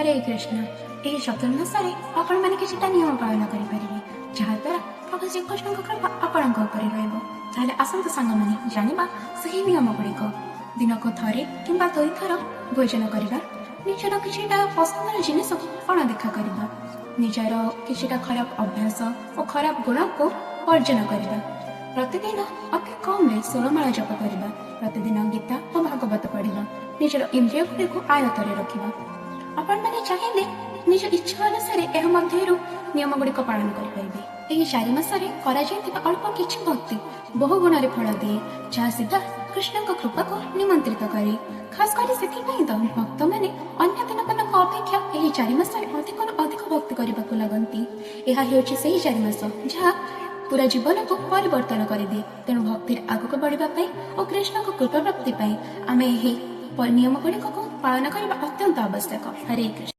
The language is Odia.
हरे कृष्ण। ଏହି ଚତୁର୍ମାସରେ ଆପଣମାନେ କିଛିଟା ନିୟମ ପାଳନ କରିପାରିବେ, ଯାହାଦ୍ୱାରା ପ୍ରଭୁ ଶ୍ରୀକୃଷ୍ଣଙ୍କ କୃପା ଆପଣଙ୍କ ଉପରେ ରହିବ। ତାହେଲେ ଆସନ୍ତୁ ସାଙ୍ଗମାନେ ଜାଣିବା ସେହି ନିୟମ ଗୁଡ଼ିକ। ଦିନକୁ ଥରେ କିମ୍ବା 2 ଥର ଭୋଜନ କରିବା, ନିଜର କିଛିଟା ପସନ୍ଦର ଜିନିଷକୁ ଅଣଦେଖା କରିବା, ନିଜର କିଛିଟା ଖରାପ ଅଭ୍ୟାସ ଓ ଖରାପ ଗୁଣକୁ ବର୍ଜନ କରିବା, ପ୍ରତିଦିନ ଅତି କମ୍ରେ 16 ମାଳ ଜପ କରିବା, ପ୍ରତିଦିନ ଗୀତା ଓ ଭାଗବତ ପଢ଼ିବା, ନିଜର ଇନ୍ଦ୍ରିୟ ଗୁଡ଼ିକୁ ଆୟତ୍ତରେ ରଖିବା। ଆପଣମାନେ ଚାହିଁଲେ ନିଜ ଇଚ୍ଛା ଅନୁସାରେ ଏହା ମଧ୍ୟରୁ ନିୟମ ଗୁଡ଼ିକ ପାଳନ କରିପାରିବେ। ଏହି 4 ମାସରେ କରାଯାଇଥିବା ଅଳ୍ପ କିଛି ଭକ୍ତି ବହୁ ଗୁଣରେ ଫଳ ଦିଏ, ଯାହା ସିଧା କୃଷ୍ଣଙ୍କ କୃପାକୁ ନିମନ୍ତ୍ରିତ କରେ। ଖାସ୍ କରି ସେଥିପାଇଁ ତ ଭକ୍ତମାନେ ଅନ୍ୟ ଦିନମାନଙ୍କ ଅପେକ୍ଷା ଏହି 4 ମାସରେ ଅଧିକରୁ ଅଧିକ ଭକ୍ତି କରିବାକୁ ଲାଗନ୍ତି। ଏହା ହେଉଛି ସେହି 4 ମାସ ଯାହା ପୁରା ଜୀବନକୁ ପରିବର୍ତ୍ତନ କରିଦିଏ। ତେଣୁ ଭକ୍ତିରେ ଆଗକୁ ବଢ଼ିବା ପାଇଁ ଓ କୃଷ୍ଣଙ୍କ କୃପା ପ୍ରାପ୍ତି ପାଇଁ ଆମେ ଏହି ନିୟମ ଗୁଡ଼ିକକୁ ପାଳନ କରିବା ଅତ୍ୟନ୍ତ ଆବଶ୍ୟକ। ହରେ କୃଷ୍ଣ।